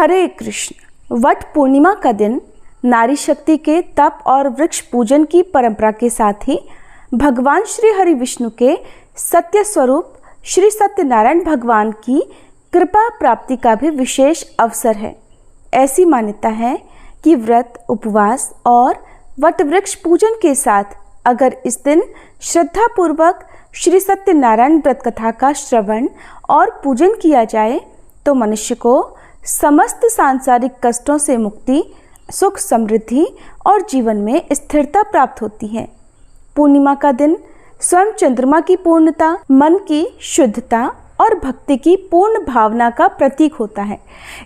हरे Krishna. What पूर्णिमा का दिन नारी शक्ति के तप और वृक्ष पूजन की परंपरा के साथ ही भगवान श्री हरि विष्णु के सत्य स्वरूप श्री सत्यनारायण भगवान की कृपा प्राप्ति का भी विशेष अवसर है। ऐसी मान्यता है कि व्रत, उपवास और वट वृक्ष पूजन के साथ अगर इस दिन श्रद्धा पूर्वक श्री सत्यनारायण व्रत कथा का श्रवण और पूजन किया जाए तो मनुष्य को समस्त सांसारिक कष्टों से मुक्ति, सुख, समृद्धि और जीवन में स्थिरता प्राप्त होती है। पूर्णिमा का दिन स्वयं चंद्रमा की पूर्णता, मन की शुद्धता और भक्ति की पूर्ण भावना का प्रतीक होता है।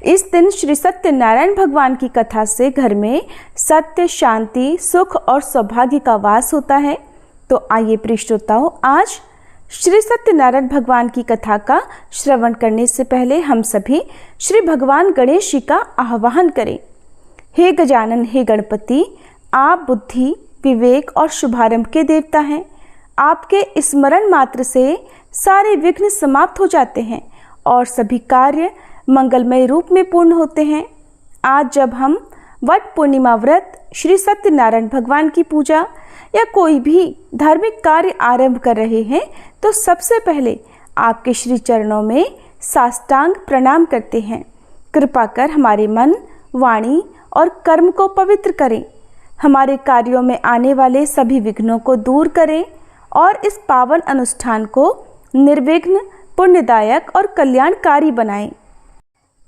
इस दिन श्री सत्यनारायण भगवान की कथा से घर में सत्य, शांति, सुख और सौभाग्य का वास होता है। तो आइए प्रिय श्रोताओं, आज श्री सत्यनारायण भगवान की कथा का श्रवण करने से पहले हम सभी श्री भगवान गणेश जी का आह्वान करें। हे गजानन, हे गणपति, आप बुद्धि, विवेक और शुभारंभ के देवता हैं। आपके स्मरण मात्र से सारे विघ्न समाप्त हो जाते हैं और सभी कार्य मंगलमय रूप में पूर्ण होते हैं। आज जब हम वट पूर्णिमा व्रत, श्री सत्यनारायण भगवान की पूजा या कोई भी धार्मिक कार्य आरंभ कर रहे हैं तो सबसे पहले आपके श्री चरणों में साष्टांग प्रणाम करते हैं। कृपा कर हमारे मन, वाणी और कर्म को पवित्र करें, हमारे कार्यों में आने वाले सभी विघ्नों को दूर करें और इस पावन अनुष्ठान को निर्विघ्न, पुण्यदायक और कल्याणकारी बनाएं।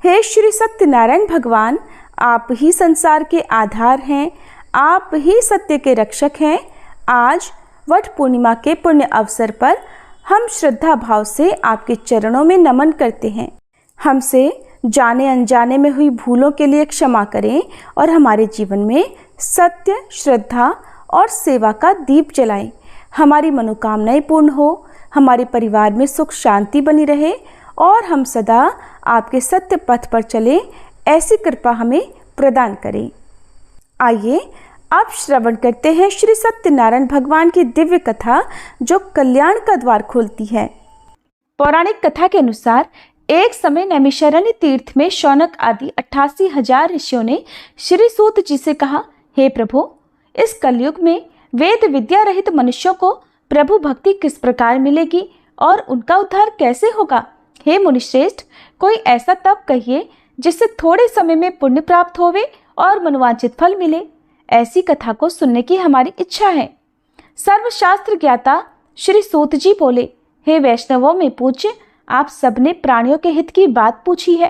हे श्री सत्यनारायण भगवान, आप ही संसार के आधार हैं, आप ही सत्य के रक्षक हैं। आज वट पूर्णिमा के पुण्य अवसर पर हम श्रद्धा भाव से आपके चरणों में नमन करते हैं। हमसे जाने अनजाने में हुई भूलों के लिए क्षमा करें और हमारे जीवन में सत्य, श्रद्धा और सेवा का दीप जलाएं। हमारी मनोकामनाएं पूर्ण हो, हमारे परिवार में सुख शांति बनी रहे और हम सदा आपके सत्य पथ पर चलें, ऐसी कृपा हमें प्रदान करें। आइए अब श्रवण करते हैं श्री सत्यनारायण भगवान की दिव्य कथा जो कल्याण का द्वार खोलती है। पौराणिक कथा के अनुसार एक समय नैमिषारण्य तीर्थ में शौनक आदि 88,000 ऋषियों ने श्री सूत जी से कहा, हे प्रभु, इस कलयुग में वेद विद्या रहित मनुष्यों को प्रभु भक्ति किस प्रकार मिलेगी और उनका उद्धार कैसे होगा? हे मुनिश्रेष्ठ, कोई ऐसा तप कहिए जिससे थोड़े समय में पुण्य प्राप्त होवे और मनोवांछित फल मिले। ऐसी कथा को सुनने की हमारी इच्छा है। सर्वशास्त्र ज्ञाता श्री सूत जी बोले, हे वैष्णवों में पूज्य, आप सबने प्राणियों के हित की बात पूछी है।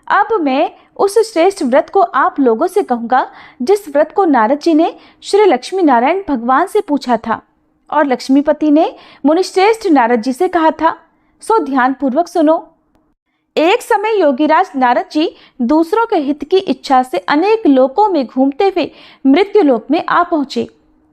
अब मैं उस श्रेष्ठ व्रत को आप लोगों से कहूँगा जिस व्रत को नारद जी ने श्री लक्ष्मी नारायण भगवान से पूछा था और लक्ष्मीपति ने मुनिश्रेष्ठ नारद जी से कहा था। सो ध्यान पूर्वक सुनो। एक समय योगीराज नारद जी दूसरों के हित की इच्छा से अनेक लोकों में घूमते हुए मृत्यु लोक में आ पहुंचे।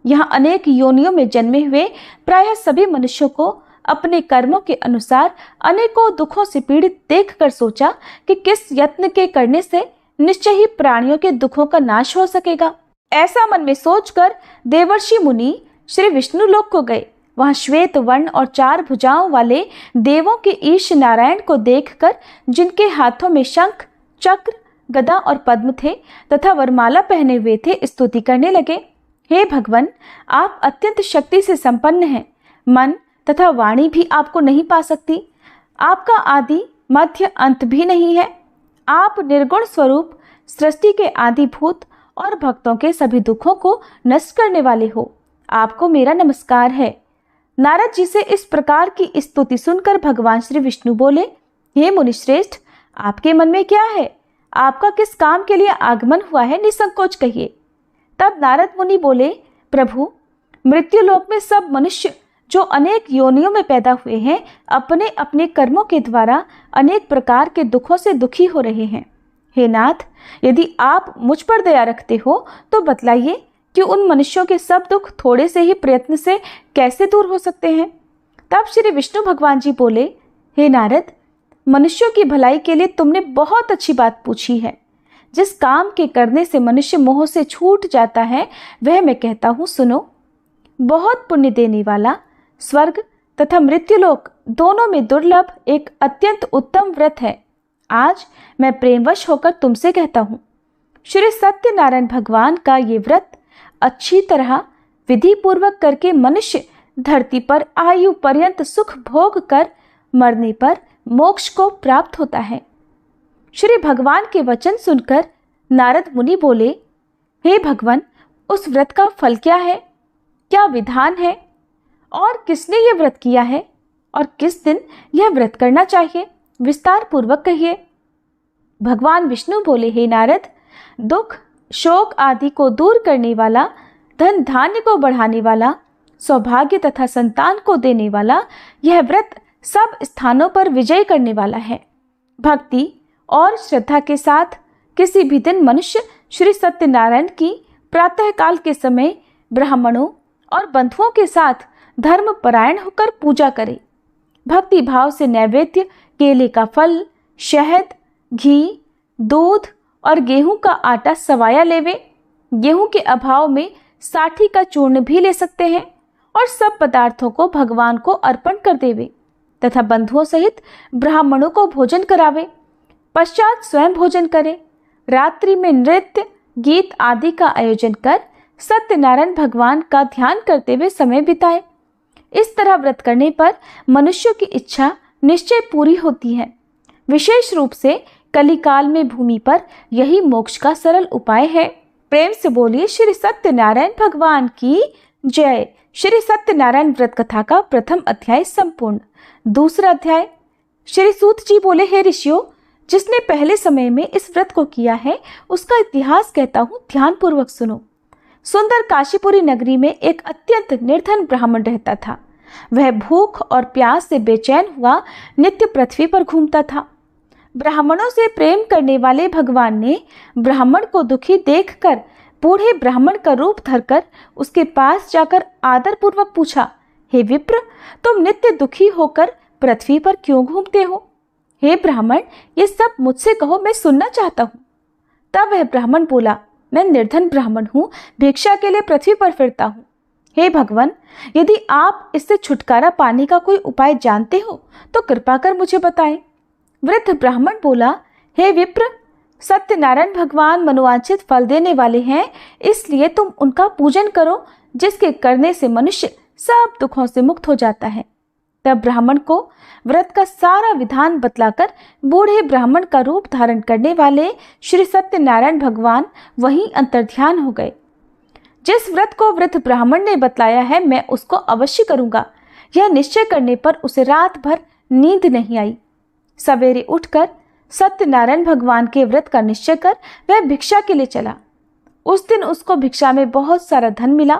यहाँ अनेक योनियों में जन्मे हुए प्रायः सभी मनुष्यों को अपने कर्मों के अनुसार अनेकों दुखों से पीड़ित देखकर सोचा कि किस यत्न के करने से निश्चय ही प्राणियों के दुखों का नाश हो सकेगा। ऐसा मन में सोचकर देवर्षि मुनि श्री विष्णु लोक को गए। वहां श्वेत वर्ण और 4 भुजाओं वाले देवों के ईश नारायण को देखकर, जिनके हाथों में शंख, चक्र, गदा और पद्म थे तथा वरमाला पहने हुए थे, स्तुति करने लगे। हे भगवान, आप अत्यंत शक्ति से संपन्न हैं। मन तथा वाणी भी आपको नहीं पा सकती। आपका आदि, मध्य, अंत भी नहीं है। आप निर्गुण स्वरूप, सृष्टि के आदिभूत और भक्तों के सभी दुखों को नष्ट करने वाले हो। आपको मेरा नमस्कार है। नारद जी से इस प्रकार की स्तुति सुनकर भगवान श्री विष्णु बोले, हे मुनिश्रेष्ठ, आपके मन में क्या है? आपका किस काम के लिए आगमन हुआ है? निसंकोच कहिए। तब नारद मुनि बोले, प्रभु, मृत्युलोक में सब मनुष्य जो अनेक योनियों में पैदा हुए हैं, अपने अपने कर्मों के द्वारा अनेक प्रकार के दुखों से दुखी हो रहे हैं। हे नाथ, यदि आप मुझ पर दया रखते हो तो बतलाइए कि उन मनुष्यों के सब दुख थोड़े से ही प्रयत्न से कैसे दूर हो सकते हैं? तब श्री विष्णु भगवान जी बोले, हे नारद, मनुष्यों की भलाई के लिए तुमने बहुत अच्छी बात पूछी है। जिस काम के करने से मनुष्य मोह से छूट जाता है वह मैं कहता हूँ, सुनो। बहुत पुण्य देने वाला, स्वर्ग तथा मृत्युलोक दोनों में दुर्लभ एक अत्यंत उत्तम व्रत है। आज मैं प्रेमवश होकर तुमसे कहता हूँ, श्री सत्यनारायण भगवान का ये व्रत अच्छी तरह विधि पूर्वक करके मनुष्य धरती पर आयु पर्यंत सुख भोग कर मरने पर मोक्ष को प्राप्त होता है। श्री भगवान के वचन सुनकर नारद मुनि बोले, हे भगवान, उस व्रत का फल क्या है, क्या विधान है, और किसने यह व्रत किया है, और किस दिन यह व्रत करना चाहिए, विस्तार पूर्वक कहिए। भगवान विष्णु बोले, हे नारद, दुख शोक आदि को दूर करने वाला, धन धान्य को बढ़ाने वाला, सौभाग्य तथा संतान को देने वाला यह व्रत सब स्थानों पर विजय करने वाला है। भक्ति और श्रद्धा के साथ किसी भी दिन मनुष्य श्री सत्यनारायण की प्रातःकाल के समय ब्राह्मणों और बंधुओं के साथ धर्म परायण होकर पूजा करे। भक्ति भाव से नैवेद्य केले का फल, शहद, घी, दूध और गेहूं का आटा सवाया लेवे। गेहूं के अभाव में साठी का चूर्ण भी ले सकते हैं और सब पदार्थों को भगवान को अर्पण कर देवे तथा बंधुओं सहित ब्राह्मणों को भोजन करावे। पश्चात स्वयं भोजन करे। रात्रि में नृत्य गीत आदि का आयोजन कर सत्यनारायण भगवान का ध्यान करते हुए समय बिताए। इस तरह व्रत करने पर मनुष्य की इच्छा निश्चय पूरी होती है। विशेष रूप से कलिकाल में भूमि पर यही मोक्ष का सरल उपाय है। प्रेम से बोलिए श्री सत्यनारायण भगवान की जय। श्री सत्यनारायण व्रत कथा का प्रथम अध्याय संपूर्ण। दूसरा अध्याय। श्री सूत जी बोले, हे ऋषियों, जिसने पहले समय में इस व्रत को किया है उसका इतिहास कहता हूँ, ध्यान पूर्वक सुनो। सुंदर काशीपुरी नगरी में एक अत्यंत निर्धन ब्राह्मण रहता था। वह भूख और प्यास से बेचैन हुआ नित्य पृथ्वी पर घूमता था। ब्राह्मणों से प्रेम करने वाले भगवान ने ब्राह्मण को दुखी देखकर बूढ़े ब्राह्मण का रूप धरकर उसके पास जाकर आदर पूर्वक पूछा, हे विप्र, तुम नित्य दुखी होकर पृथ्वी पर क्यों घूमते हो? हे ब्राह्मण, ये सब मुझसे कहो, मैं सुनना चाहता हूँ। तब वह ब्राह्मण बोला, मैं निर्धन ब्राह्मण हूँ, भिक्षा के लिए पृथ्वी पर फिरता हूँ। हे भगवान, यदि आप इससे छुटकारा पाने का कोई उपाय जानते हो तो कृपा कर मुझे बताएं। वृद्ध ब्राह्मण बोला, हे विप्र, सत्यनारायण भगवान मनोवांछित फल देने वाले हैं, इसलिए तुम उनका पूजन करो, जिसके करने से मनुष्य सब दुखों से मुक्त हो जाता है। तब ब्राह्मण को व्रत का सारा विधान बतलाकर बूढ़े ब्राह्मण का रूप धारण करने वाले श्री सत्यनारायण भगवान वहीं अंतर्ध्यान हो गए। जिस व्रत को वृद्ध ब्राह्मण ने बतलाया है, मैं उसको अवश्य करूंगा, यह निश्चय करने पर उसे रात भर नींद नहीं आई। सवेरे उठकर सत्यनारायण भगवान के व्रत का निश्चय कर वह भिक्षा के लिए चला। उस दिन उसको भिक्षा में बहुत सारा धन मिला,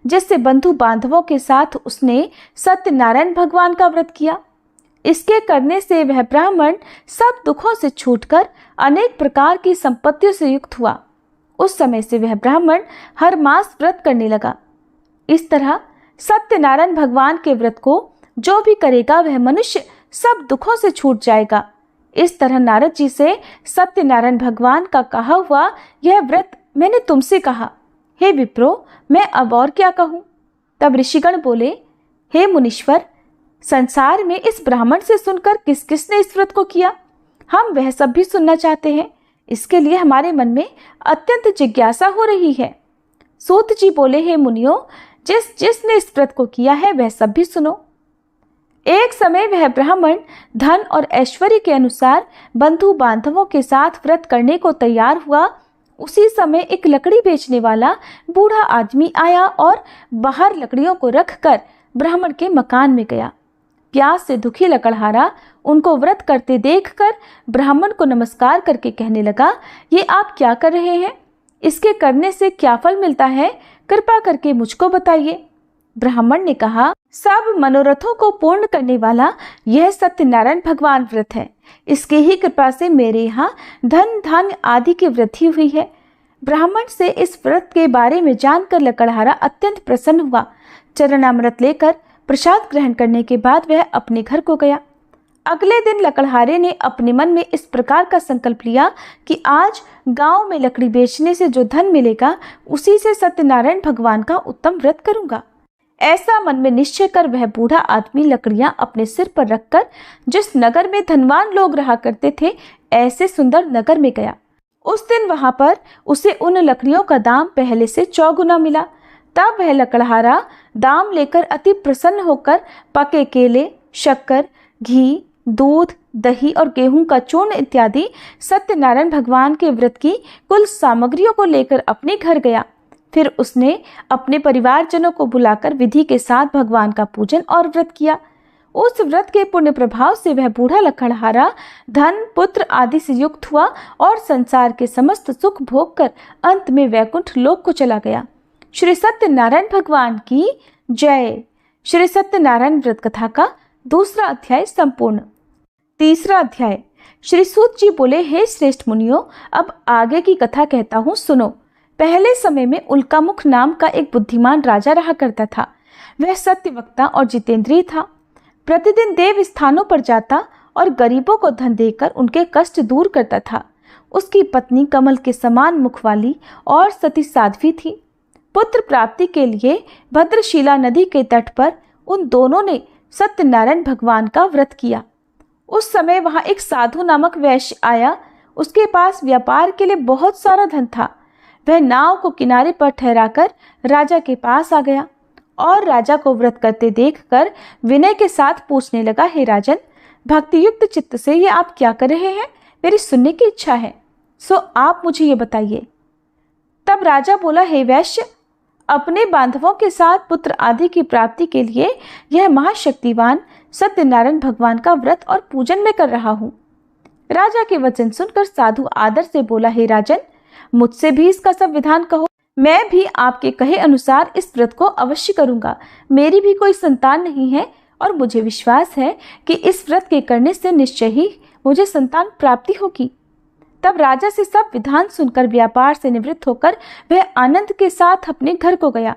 जिससे बंधु बांधवों के साथ उसने सत्यनारायण भगवान का व्रत किया। इसके करने से वह ब्राह्मण सब दुखों से छूटकर अनेक प्रकार की संपत्तियों से युक्त हुआ। उस समय से वह ब्राह्मण हर मास व्रत करने लगा। इस तरह सत्यनारायण भगवान के व्रत को जो भी करेगा वह मनुष्य सब दुखों से छूट जाएगा। इस तरह नारद जी से सत्यनारायण भगवान का कहा हुआ यह व्रत मैंने तुमसे कहा। हे विप्रो, मैं अब और क्या कहूँ? तब ऋषिगण बोले, हे मुनीश्वर, संसार में इस ब्राह्मण से सुनकर किस किसने इस व्रत को किया, हम वह सब भी सुनना चाहते हैं। इसके लिए हमारे मन में अत्यंत जिज्ञासा हो रही है। सूत जी बोले, हे मुनियों, जिसने इस व्रत को किया है वह सब भी सुनो। एक समय वह ब्राह्मण धन और ऐश्वर्य के अनुसार बंधु बांधवों के साथ व्रत करने को तैयार हुआ। उसी समय एक लकड़ी बेचने वाला बूढ़ा आदमी आया और बाहर लकड़ियों को रखकर ब्राह्मण के मकान में गया। प्यास से दुखी लकड़हारा उनको व्रत करते देखकर ब्राह्मण को नमस्कार करके कहने लगा, ये आप क्या कर रहे हैं? इसके करने से क्या फल मिलता है? कृपा करके मुझको बताइए। ब्राह्मण ने कहा, सब मनोरथों को पूर्ण करने वाला यह सत्यनारायण भगवान व्रत है। इसकी ही कृपा से मेरे यहाँ धन धान्य आदि की वृद्धि हुई है। ब्राह्मण से इस व्रत के बारे में जानकर लकड़हारा अत्यंत प्रसन्न हुआ। चरणामृत लेकर प्रसाद ग्रहण करने के बाद वह अपने घर को गया। अगले दिन लकड़हारे ने अपने मन में इस प्रकार का संकल्प लिया कि आज गांव में लकड़ी बेचने से जो धन मिलेगा उसी से सत्यनारायण भगवान का उत्तम व्रत करूंगा। ऐसा मन में निश्चय कर वह बूढ़ा आदमी लकड़ियां अपने सिर पर रखकर जिस नगर में धनवान लोग रहा करते थे ऐसे सुंदर नगर में गया। उस दिन वहां पर उसे उन लकड़ियों का दाम पहले से 4 गुना मिला। तब वह लकड़हारा दाम लेकर अति प्रसन्न होकर पके केले, शक्कर, घी, दूध, दही और गेहूं का चूर्ण इत्यादि सत्यनारायण भगवान के व्रत की कुल सामग्रियों को लेकर अपने घर गया। फिर उसने अपने परिवारजनों को बुलाकर विधि के साथ भगवान का पूजन और व्रत किया। उस व्रत के पुण्य प्रभाव से वह बूढ़ा लकड़हारा धन, पुत्र आदि से युक्त हुआ और संसार के समस्त सुख भोग कर अंत में वैकुंठ लोक को चला गया। श्री सत्यनारायण भगवान की जय। श्री सत्यनारायण व्रत कथा का 2वां अध्याय संपूर्ण। 3वां अध्याय। श्री सूत जी बोले, हे श्रेष्ठ मुनियों, अब आगे की कथा कहता हूँ, सुनो। पहले समय में उल्कामुख नाम का एक बुद्धिमान राजा रहा करता था। वह सत्यवक्ता और जितेंद्रिय था। प्रतिदिन देव स्थानों पर जाता और गरीबों को धन देकर उनके कष्ट दूर करता था। उसकी पत्नी कमल के समान मुख वाली और सती साध्वी थी। पुत्र प्राप्ति के लिए भद्रशिला नदी के तट पर उन दोनों ने सत्यनारायण भगवान का व्रत किया। उस समय वहां एक साधु नामक वैश्य आया। उसके पास व्यापार के लिए बहुत सारा धन था। वह नाव को किनारे पर ठहराकर राजा के पास आ गया और राजा को व्रत करते देखकर विनय के साथ पूछने लगा, हे राजन, भक्तियुक्त चित्त से ये आप क्या कर रहे हैं? मेरी सुनने की इच्छा है, सो आप मुझे ये बताइए। तब राजा बोला, हे वैश्य, अपने बांधवों के साथ पुत्र आदि की प्राप्ति के लिए यह महाशक्तिवान सत्यनारायण भगवान का व्रत और पूजन में कर रहा हूँ। राजा के वचन सुनकर साधु आदर से बोला, हे राजन, मुझसे भी इसका सब विधान कहो। मैं भी आपके कहे अनुसार इस व्रत को अवश्य करूंगा। मेरी भी कोई संतान नहीं है और मुझे विश्वास है कि इस व्रत के करने से निश्चय ही मुझे संतान प्राप्ति होगी। तब राजा से सब विधान सुनकर व्यापार से निवृत्त होकर वह आनंद के साथ अपने घर को गया।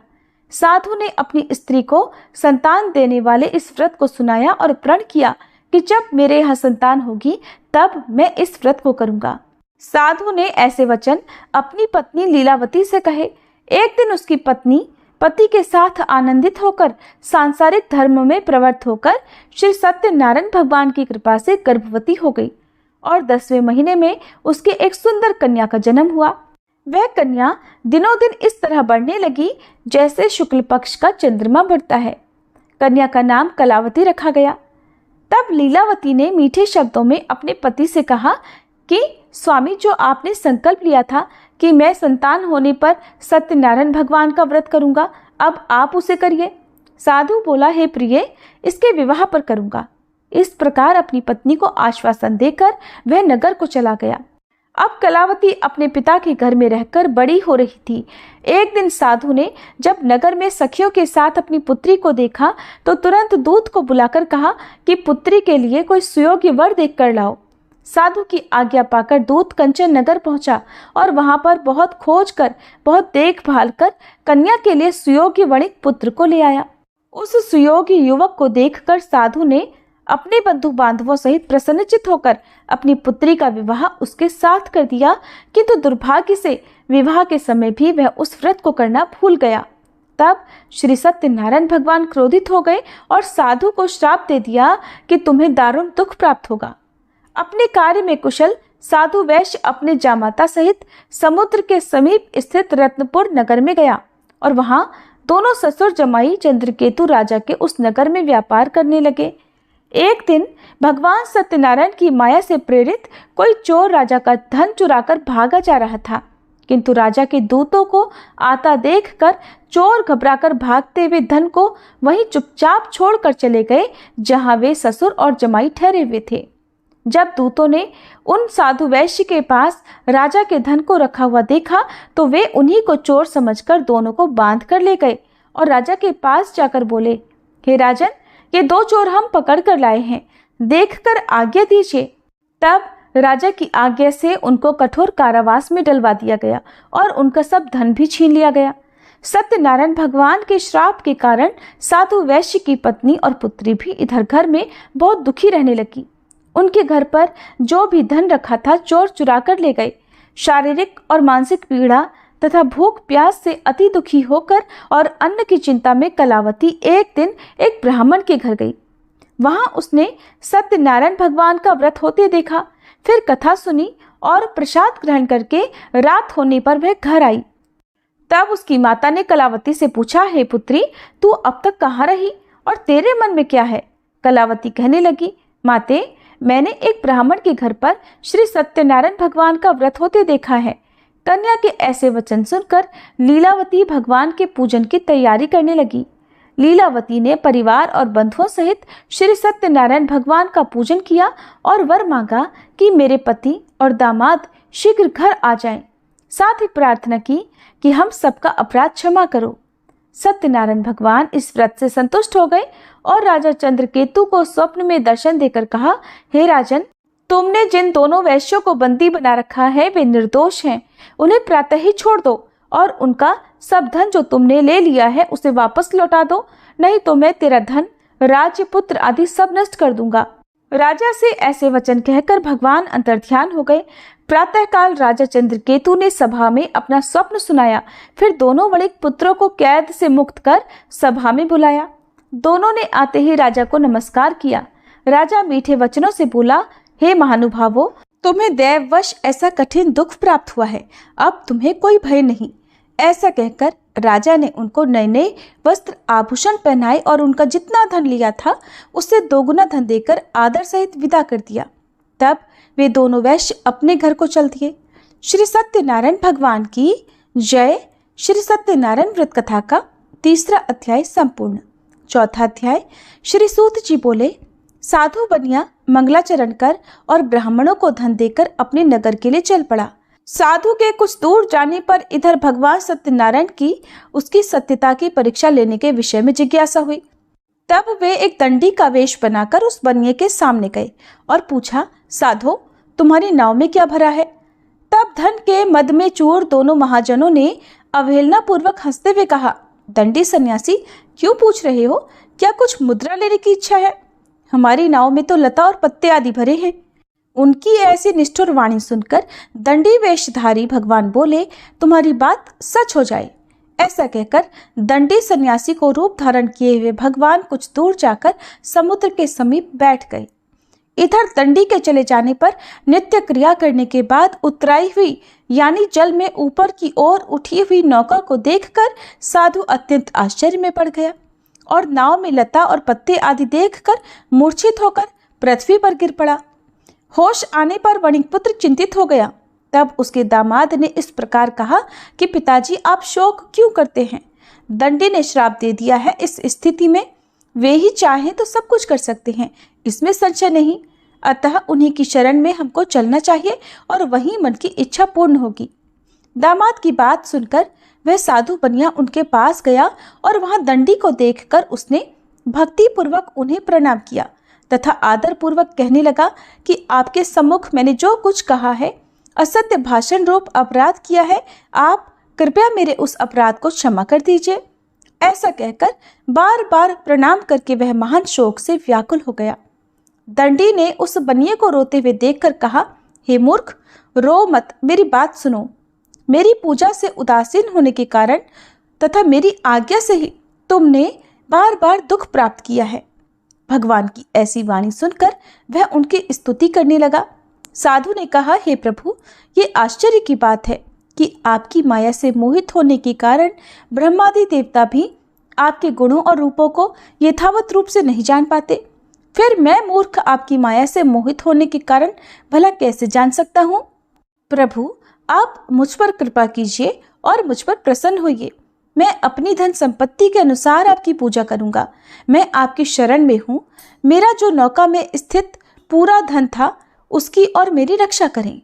साधु ने अपनी स्त्री को संतान देने वाले इस व्रत को सुनाया और प्रण किया कि जब मेरे यहाँ संतान होगी तब मैं इस व्रत को करूंगा। साधु ने ऐसे वचन अपनी पत्नी लीलावती से कहे। एक दिन उसकी पत्नी पति के साथ आनंदित होकर सांसारिक धर्म में प्रवृत्त होकर श्री सत्यनारायण भगवान की कृपा से गर्भवती हो गई और 10वें महीने में उसके एक सुंदर कन्या का जन्म हुआ। वह कन्या दिनों दिन इस तरह बढ़ने लगी जैसे शुक्ल पक्ष का चंद्रमा बढ़ता है। कन्या का नाम कलावती रखा गया। तब लीलावती ने मीठे शब्दों में अपने पति से कहा कि स्वामी, जो आपने संकल्प लिया था कि मैं संतान होने पर सत्यनारायण भगवान का व्रत करूंगा, अब आप उसे करिए। साधु बोला, हे प्रिय, इसके विवाह पर करूंगा। इस प्रकार अपनी पत्नी को आश्वासन देकर वह नगर को चला गया। अब कलावती अपने पिता के घर में रहकर बड़ी हो रही थी। एक दिन साधु ने जब नगर में सखियों के साथ अपनी पुत्री को देखा तो तुरंत दूत को बुलाकर कहा कि पुत्री के लिए कोई सुयोग्य वर देख कर लाओ। साधु की आज्ञा पाकर दूत कंचन नगर पहुंचा और वहां पर बहुत खोज कर, बहुत देखभाल कर कन्या के लिए सुयोग्य वणिक पुत्र को ले आया। उस सुयोग्य युवक को देखकर साधु ने अपने बंधु बांधवों सहित प्रसन्नचित होकर अपनी पुत्री का विवाह उसके साथ कर दिया, किंतु दुर्भाग्य से विवाह के समय भी वह उस व्रत को करना भूल गया। तब श्री सत्यनारायण भगवान क्रोधित हो गए और साधु को श्राप दे दिया कि तुम्हें दारुण दुख प्राप्त होगा। अपने कार्य में कुशल साधु वैश्य अपने जामाता सहित समुद्र के समीप स्थित रत्नपुर नगर में गया और वहां दोनों ससुर जमाई चंद्रकेतु राजा के उस नगर में व्यापार करने लगे। एक दिन भगवान सत्यनारायण की माया से प्रेरित कोई चोर राजा का धन चुराकर भागा जा रहा था, किंतु राजा के दूतों को आता देखकर चोर घबराकर भागते हुए धन को वहीं चुपचाप छोड़कर चले गए जहां वे ससुर और जमाई ठहरे हुए थे। जब दूतों ने उन साधु वैश्य के पास राजा के धन को रखा हुआ देखा तो वे उन्हीं को चोर समझकर दोनों को बांध कर ले गए और राजा के पास जाकर बोले, हे राजन, ये 2 चोर हम पकड़ कर लाए हैं, देखकर आज्ञा दीजिए। तब राजा की आज्ञा से उनको कठोर कारावास में डलवा दिया गया और उनका सब धन भी छीन लिया गया। सत्यनारायण भगवान के श्राप के कारण साधु वैश्य की पत्नी और पुत्री भी इधर घर में बहुत दुखी रहने लगी। उनके घर पर जो भी धन रखा था चोर चुरा कर ले गए। शारीरिक और मानसिक पीड़ा तथा भूख प्यास से अति दुखी होकर और अन्न की चिंता में कलावती एक दिन एक ब्राह्मण के घर गई। वहां उसने सत्यनारायण भगवान का व्रत होते देखा। फिर कथा सुनी और प्रसाद ग्रहण करके रात होने पर वह घर आई। तब उसकी माता ने कलावती से पूछा, हे पुत्री, तू अब तक कहाँ रही और तेरे मन में क्या है? कलावती कहने लगी, माते, मैंने एक ब्राह्मण के घर पर श्री सत्यनारायण भगवान का व्रत होते देखा है। कन्या के ऐसे वचन सुनकर लीलावती भगवान के पूजन की तैयारी करने लगी। लीलावती ने परिवार और बंधुओं सहित श्री सत्यनारायण भगवान का पूजन किया और वर मांगा कि मेरे पति और दामाद शीघ्र घर आ जाएं। साथ ही प्रार्थना की कि हम सबका अपराध क्षमा करो। सत्यनारायण भगवान इस व्रत से संतुष्ट हो गए और राजा चंद्रकेतु को स्वप्न में दर्शन देकर कहा, हे राजन, तुमने जिन दोनों वैश्यों को बंदी बना रखा है वे निर्दोष हैं। उन्हें प्रातः ही छोड़ दो और उनका सब धन जो तुमने ले लिया है उसे वापस लौटा दो, नहीं तो मैं तेरा धन, राज्य, पुत्र आदि सब नष्ट कर दूंगा। राजा से ऐसे वचन कहकर भगवान अंतर्ध्यान हो गए। प्रातःकाल राजा चंद्रकेतु ने सभा में अपना स्वप्न सुनाया। फिर दोनों वणिक पुत्रों को कैद से मुक्त कर सभा में बुलाया। दोनों ने आते ही राजा को नमस्कार किया। राजा मीठे वचनों से बोला, हे महानुभावों, तुम्हें दैववश ऐसा कठिन दुख प्राप्त हुआ है, अब तुम्हें कोई भय नहीं। ऐसा कहकर राजा ने उनको नए नए वस्त्र आभूषण पहनाए और उनका जितना धन लिया था उससे दोगुना धन देकर आदर सहित विदा कर दिया। तब वे दोनों वैश्य अपने घर को चल दिए। श्री सत्यनारायण भगवान की जय। श्री सत्यनारायण व्रत कथा का 3रा अध्याय संपूर्ण। 4था अध्याय। श्री सूत जी बोले, साधु बनिया मंगलाचरण कर और ब्राह्मणों को धन देकर अपने नगर के लिए चल पड़ा। साधु के कुछ दूर जाने पर इधर भगवान सत्यनारायण की उसकी सत्यता की परीक्षा लेने के विषय में जिज्ञासा हुई। तब वे एक दंडी का वेश बनाकर उस बनिए के सामने गए और पूछा, साधो, तुम्हारी नाव में क्या भरा है? तब धन के मद में चूर दोनों महाजनों ने अवहेलना पूर्वक हंसते हुए कहा, दंडी सन्यासी, क्यों पूछ रहे हो? क्या कुछ मुद्रा लेने की इच्छा है? हमारी नाव में तो लता और पत्ते आदि भरे हैं। उनकी ऐसी निष्ठुर वाणी सुनकर दंडी वेशधारी भगवान बोले, तुम्हारी बात सच हो जाए। ऐसा कहकर दंडी सन्यासी को रूप धारण किए हुए भगवान कुछ दूर जाकर समुद्र के समीप बैठ गए। इधर दंडी के चले जाने पर नित्य क्रिया करने के बाद उतराई हुई यानी जल में ऊपर की ओर उठी हुई नौका को देखकर साधु अत्यंत आश्चर्य में पड़ गया और नाव में लता और पत्ते आदि देखकर मूर्छित होकर पृथ्वी पर गिर पड़ा। होश आने पर वणिक पुत्र चिंतित हो गया। तब उसके दामाद ने इस प्रकार कहा कि पिताजी, आप शोक क्यों करते हैं? दंडी ने श्राप दे दिया है। इस स्थिति में वे ही चाहें तो सब कुछ कर सकते हैं, इसमें संशय नहीं। अतः उन्हीं की शरण में हमको चलना चाहिए और वहीं मन की इच्छा पूर्ण होगी। दामाद की बात सुनकर वह साधु बनिया उनके पास गया और वहां दंडी को देखकर उसने भक्ति पूर्वक उन्हें प्रणाम किया तथा आदर पूर्वक कहने लगा कि आपके सम्मुख मैंने जो कुछ कहा है, असत्य भाषण रूप अपराध किया है, आप कृपया मेरे उस अपराध को क्षमा कर दीजिए। ऐसा कहकर बार बार प्रणाम करके वह महान शोक से व्याकुल हो गया। दंडी ने उस बनिए को रोते हुए देखकर कहा, हे मूर्ख, रो मत, मेरी बात सुनो। मेरी पूजा से उदासीन होने के कारण तथा मेरी आज्ञा से ही तुमने बार बार दुख प्राप्त किया है। भगवान की ऐसी वाणी सुनकर वह उनकी स्तुति करने लगा। साधु ने कहा, हे प्रभु, ये आश्चर्य की बात है कि आपकी माया से मोहित होने के कारण ब्रह्मादि देवता भी आपके गुणों और रूपों को यथावत रूप से नहीं जान पाते। फिर मैं मूर्ख आपकी माया से मोहित होने के कारण भला कैसे जान सकता हूँ? प्रभु, आप मुझ पर कृपा कीजिए और मुझ पर प्रसन्न होइए। मैं अपनी धन संपत्ति के अनुसार आपकी पूजा करूंगा। मैं आपकी शरण में हूँ। मेरा जो नौका में स्थित पूरा धन था उसकी और मेरी रक्षा करें।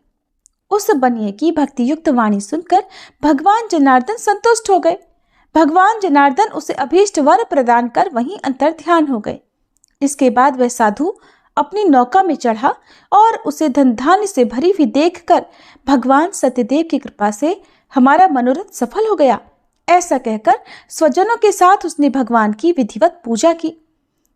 उस बनिए की भक्ति युक्त वाणी सुनकर भगवान जनार्दन संतुष्ट हो गए। भगवान जनार्दन उसे अभीष्ट वर प्रदान कर वहीं अंतर्ध्यान हो गए। इसके बाद वह साधु अपनी नौका में चढ़ा और उसे धन धान्य से भरी हुई देखकर भगवान सत्यदेव की कृपा से हमारा मनोरथ सफल हो गया। ऐसा कहकर स्वजनों के साथ उसने भगवान की विधिवत पूजा की।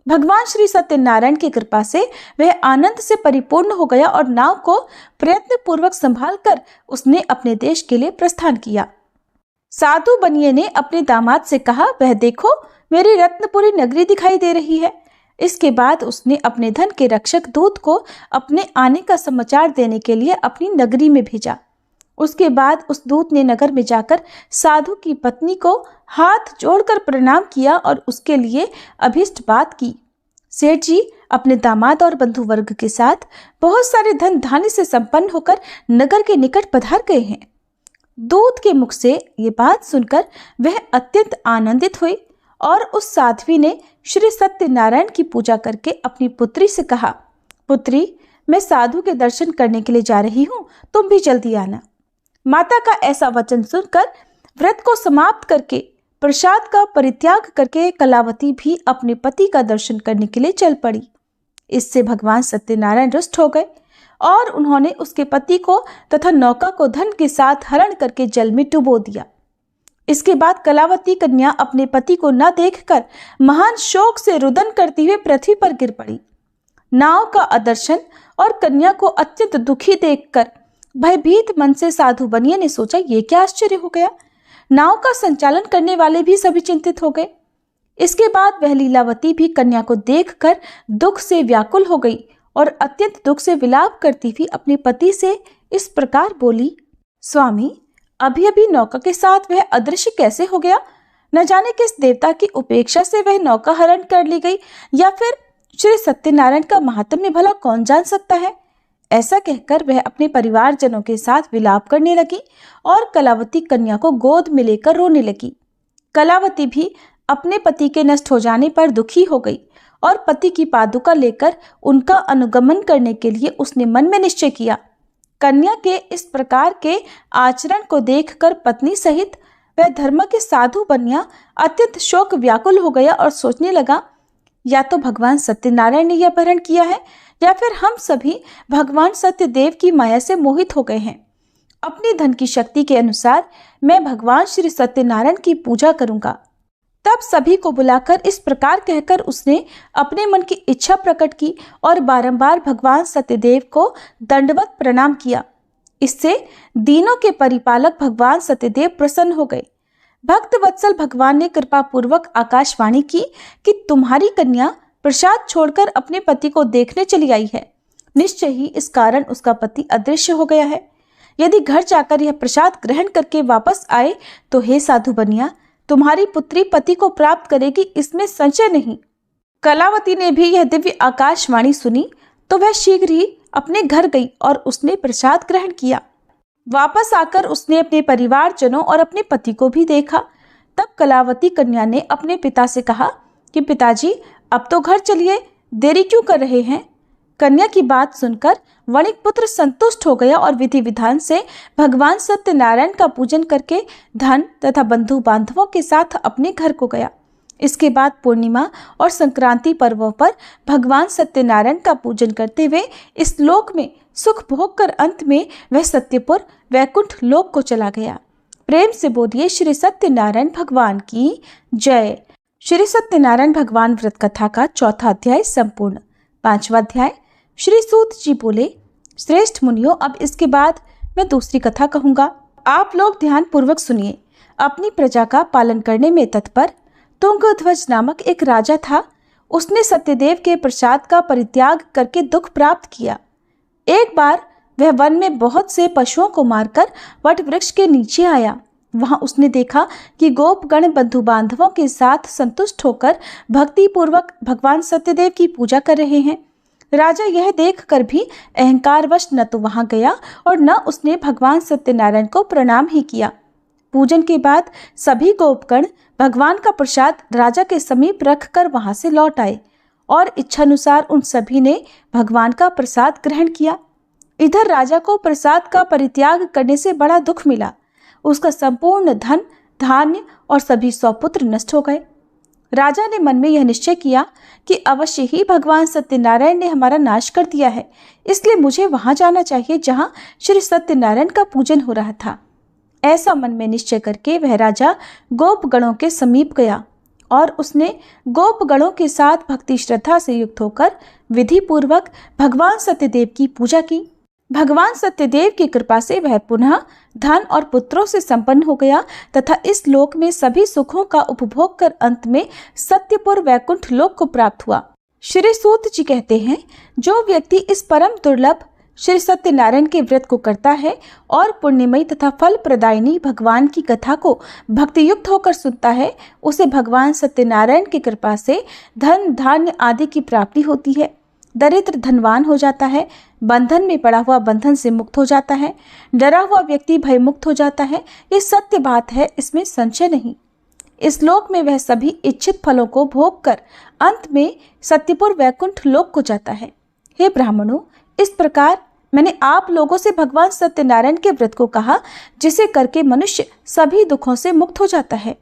भगवान श्री सत्यनारायण की कृपा से वह आनंद से परिपूर्ण हो गया और नाव को प्रयत्न पूर्वक संभाल कर उसने अपने देश के लिए प्रस्थान किया। साधु बनिए ने अपने दामाद से कहा, वह देखो, मेरी रत्नपुरी नगरी दिखाई दे रही है। इसके बाद उसने अपने धन के रक्षक दूत को अपने आने का समाचार देने के लिए अपनी नगरी में भेजा। उसके बाद उस दूत ने नगर में जाकर साधु की पत्नी को हाथ जोड़कर प्रणाम किया और उसके लिए अभीष्ट बात की। सेठ जी अपने दामाद और बंधु वर्ग के साथ बहुत सारे धन धान्य से संपन्न होकर नगर के निकट पधार गए हैं। दूत के मुख से ये बात सुनकर वह अत्यंत आनंदित हुई और उस साध्वी ने श्री सत्यनारायण की पूजा करके अपनी पुत्री से कहा, पुत्री, मैं साधु के दर्शन करने के लिए जा रही हूँ, तुम भी जल्दी आना। माता का ऐसा वचन सुनकर व्रत को समाप्त करके प्रसाद का परित्याग करके कलावती भी अपने पति का दर्शन करने के लिए चल पड़ी। इससे भगवान सत्यनारायण रुष्ट हो गए और उन्होंने उसके पति को तथा नौका को धन के साथ हरण करके जल में डुबो दिया। इसके बाद कलावती कन्या अपने पति को न देखकर महान शोक से रुदन करती हुए पृथ्वी पर गिर पड़ी। नाव का अदर्शन और कन्या को अत्यंत दुखी देखकर भयभीत मन से साधु बनिया ने सोचा, ये क्या आश्चर्य हो गया। नाव का संचालन करने वाले भी सभी चिंतित हो गए। इसके बाद वह लीलावती भी कन्या को देखकर दुख से व्याकुल हो गई और अत्यंत दुख से विलाप करती हुई अपने पति से इस प्रकार बोली, स्वामी, अभी अभी नौका के साथ वह अदृश्य कैसे हो गया। न जाने किस देवता की उपेक्षा से वह नौका हरण कर ली गई, या फिर श्री सत्यनारायण का महात्म्य भला कौन जान सकता है। ऐसा कहकर वह अपने परिवारजनों के साथ विलाप करने लगी और कलावती कन्या को गोद में लेकर रोने लगी। कलावती भी अपने पति के नष्ट हो जाने पर दुखी हो गई और पति की पादुका लेकर उनका अनुगमन करने के लिए उसने मन में निश्चय किया। कन्या के इस प्रकार के आचरण को देखकर पत्नी सहित वह धर्म के साधु बनिया अत्यंत शोक व्याकुल हो गया और सोचने लगा, या तो भगवान सत्यनारायण ने यह अपहरण किया है या फिर हम सभी भगवान सत्यदेव की माया से मोहित हो गए हैं। अपनी धन की शक्ति के अनुसार मैं भगवान श्री सत्यनारायण की पूजा करूंगा। तब सभी को बुलाकर इस प्रकार कहकर उसने अपने मन की इच्छा प्रकट की और बारंबार भगवान सत्यदेव को दंडवत प्रणाम किया। इससे दीनों के परिपालक भगवान सत्यदेव प्रसन्न हो गए। भक्त वत्सल भगवान ने कृपा पूर्वक आकाशवाणी की कि तुम्हारी कन्या प्रसाद छोड़कर अपने पति को देखने चली आई है। निश्चय ही इस कारण उसका पति अदृश्य हो गया है। यदि घर जाकर यह प्रसाद ग्रहण करके वापस आए तो हे साधु बनिया, तुम्हारी पुत्री पति को प्राप्त करेगी, इसमें संशय नहीं। कलावती ने भी यह दिव्य आकाशवाणी सुनी तो वह शीघ्र ही अपने घर गई और उसने प्रसाद ग्रहण किया। वापस आकर उसने अपने परिवारजनों और अपने पति को भी देखा। तब कलावती कन्या ने अपने पिता से कहा कि पिताजी, अब तो घर चलिए, देरी क्यों कर रहे हैं। कन्या की बात सुनकर वणिक पुत्र संतुष्ट हो गया और विधि विधान से भगवान सत्यनारायण का पूजन करके धन तथा बंधु बांधवों के साथ अपने घर को गया। इसके बाद पूर्णिमा और संक्रांति पर्वों पर भगवान सत्यनारायण का पूजन करते हुए इस लोक में सुख भोग कर अंत में वह सत्यपुर वैकुंठ लोक को चला गया। प्रेम से बोलिए श्री सत्यनारायण भगवान की जय। श्री सत्यनारायण भगवान व्रत कथा का चौथा अध्याय संपूर्ण। पांचवा अध्याय। श्री सूत जी बोले, श्रेष्ठ मुनियों, अब इसके बाद मैं दूसरी कथा कहूंगा। आप लोग ध्यान पूर्वक सुनिए। अपनी प्रजा का पालन करने में तत्पर तुंगध्वज नामक एक राजा था। उसने सत्यदेव के प्रसाद का परित्याग करके दुख प्राप्त किया। एक बार वह वन में बहुत से पशुओं को मारकर वट वृक्ष के नीचे आया। वहां उसने देखा कि गोपगण बंधु बांधवों के साथ संतुष्ट होकर भक्ति पूर्वक भगवान सत्यदेव की पूजा कर रहे हैं। राजा यह देखकर भी अहंकारवश न तो वहां गया और न उसने भगवान सत्यनारायण को प्रणाम ही किया। पूजन के बाद सभी गोपगण भगवान का प्रसाद राजा के समीप रखकर वहां से लौट आए और इच्छानुसार उन सभी ने भगवान का प्रसाद ग्रहण किया। इधर राजा को प्रसाद का परित्याग करने से बड़ा दुख मिला। उसका संपूर्ण धन, धान्य और सभी सौपुत्र नष्ट हो गए। राजा ने मन में यह निश्चय किया कि अवश्य ही भगवान सत्यनारायण ने हमारा नाश कर दिया है, इसलिए मुझे वहां जाना चाहिए जहां श्री सत्यनारायण का पूजन हो रहा था। ऐसा मन में निश्चय करके वह राजा गोपगणों के समीप गया और उसने गोपगणों के साथ भक्ति श्रद्धा से युक्त होकर विधि पूर्वक भगवान सत्यदेव की पूजा की। भगवान सत्यदेव की कृपा से वह पुनः धन और पुत्रों से संपन्न हो गया तथा इस लोक में सभी सुखों का उपभोग कर अंत में सत्यपुर वैकुंठ लोक को प्राप्त हुआ। श्री सूत जी कहते हैं, जो व्यक्ति इस परम दुर्लभ श्री सत्यनारायण के व्रत को करता है और पुण्यमयी तथा फल प्रदायिनी भगवान की कथा को भक्ति युक्त होकर सुनता है, उसे भगवान सत्यनारायण की कृपा से धन धान्य आदि की प्राप्ति होती है। दरिद्र धनवान हो जाता है, बंधन में पड़ा हुआ बंधन से मुक्त हो जाता है, डरा हुआ व्यक्ति भय मुक्त हो जाता है। ये सत्य बात है, इसमें संशय नहीं। इस लोक में वह सभी इच्छित फलों को भोग कर अंत में सत्यपुर वैकुंठ लोक को जाता है। हे ब्राह्मणों, इस प्रकार मैंने आप लोगों से भगवान सत्यनारायण के व्रत को कहा, जिसे करके मनुष्य सभी दुखों से मुक्त हो जाता है।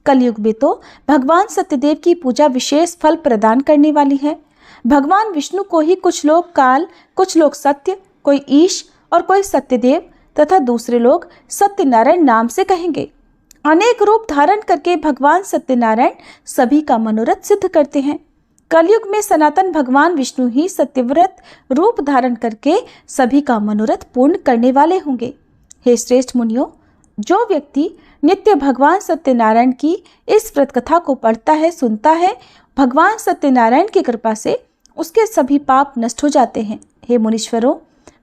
कलयुग में तो भगवान सत्यदेव की पूजा विशेष फल प्रदान करने वाली है। भगवान विष्णु को ही कुछ लोग काल, कुछ लोग सत्य, कोई ईश और कोई सत्यदेव तथा दूसरे लोग सत्यनारायण नाम से कहेंगे। अनेक रूप धारण करके भगवान सत्यनारायण सभी का मनोरथ सिद्ध करते हैं। कलयुग में सनातन भगवान विष्णु ही सत्यव्रत रूप धारण करके सभी का मनोरथ पूर्ण करने वाले होंगे। हे श्रेष्ठ मुनियों, जो व्यक्ति नित्य भगवान सत्यनारायण की इस व्रत कथा को पढ़ता है, सुनता है, भगवान सत्यनारायण की कृपा से उसके सभी पाप नष्ट हो जाते हैं। हे मुनीश्वरों,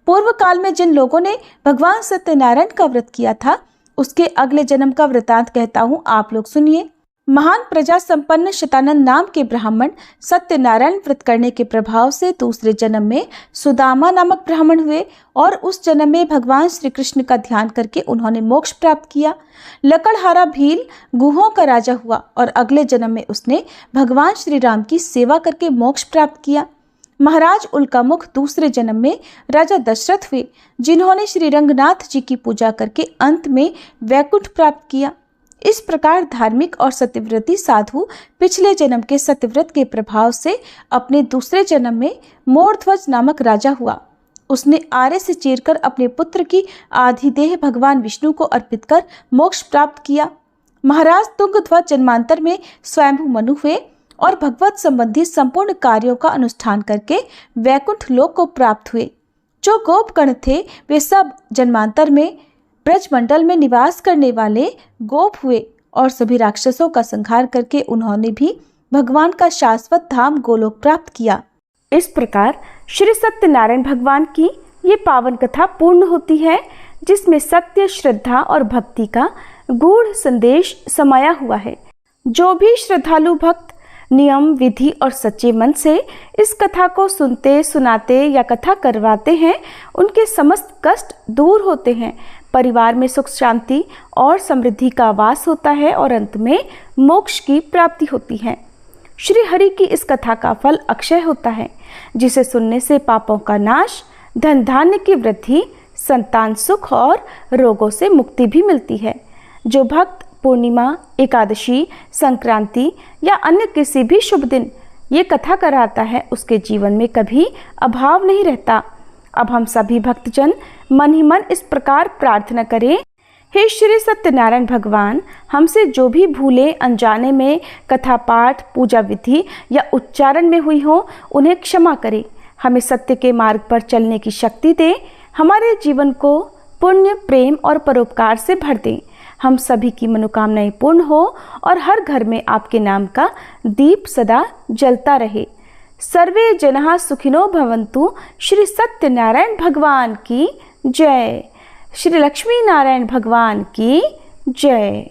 पूर्व काल में जिन लोगों ने भगवान सत्यनारायण का व्रत किया था, उसके अगले जन्म का वृतांत कहता हूँ, आप लोग सुनिए। महान प्रजा संपन्न शतानंद नाम के ब्राह्मण सत्यनारायण व्रत करने के प्रभाव से दूसरे जन्म में सुदामा नामक ब्राह्मण हुए और उस जन्म में भगवान श्री कृष्ण का ध्यान करके उन्होंने मोक्ष प्राप्त किया। लकड़हारा भील गुहों का राजा हुआ और अगले जन्म में उसने भगवान श्री राम की सेवा करके मोक्ष प्राप्त किया। महाराज उल्कामुख दूसरे जन्म में राजा दशरथ हुए, जिन्होंने श्री रंगनाथ जी की पूजा करके अंत में वैकुंठ प्राप्त किया। इस प्रकार धार्मिक और सत्यव्रती साधु पिछले जन्म के सत्यव्रत के प्रभाव से अपने दूसरे जन्म में मोरध्वज नामक राजा हुआ। उसने आरे से चीरकर अपने पुत्र की आधी देह भगवान विष्णु को अर्पित कर मोक्ष प्राप्त किया। महाराज तुंगध्वज जन्मांतर में स्वयंभू मनु हुए और भगवत संबंधी संपूर्ण कार्यों का अनुष्ठान करके वैकुंठ लोक को प्राप्त हुए। जो गोपगण थे वे सब जन्मांतर में ब्रजमंडल में निवास करने वाले गोप हुए और सभी राक्षसों का संहार करके उन्होंने भी भगवान का शाश्वत धाम गोलोक प्राप्त किया। इस प्रकार श्री सत्यनारायण भगवान की ये पावन कथा पूर्ण होती है, जिसमें सत्य, श्रद्धा और भक्ति का गूढ़ संदेश समाया हुआ है। जो भी श्रद्धालु भक्त नियम, विधि और सच्चे मन से इस कथा को सुनते, सुनाते या कथा करवाते हैं, उनके समस्त कष्ट दूर होते हैं, परिवार में सुख शांति और समृद्धि का वास होता है और अंत में मोक्ष की प्राप्ति होती है। श्री हरि की इस कथा का फल अक्षय होता है, जिसे सुनने से पापों का नाश, धन धान्य की वृद्धि, संतान सुख और रोगों से मुक्ति भी मिलती है। जो भक्त पूर्णिमा, एकादशी, संक्रांति या अन्य किसी भी शुभ दिन ये कथा कराता है, उसके जीवन में कभी अभाव नहीं रहता। अब हम सभी भक्तजन मन ही मन इस प्रकार प्रार्थना करें, हे श्री सत्यनारायण भगवान, हमसे जो भी भूलें अनजाने में कथा पाठ, पूजा विधि या उच्चारण में हुई हो, उन्हें क्षमा करें। हमें सत्य के मार्ग पर चलने की शक्ति दें, हमारे जीवन को पुण्य, प्रेम और परोपकार से भर दें। हम सभी की मनोकामनाएं पूर्ण हो और हर घर में आपके नाम का दीप सदा जलता रहे। सर्वे जनाः सुखिनो भवन्तु। श्री सत्यनारायण भगवान की जय। श्री लक्ष्मी नारायण भगवान की जय।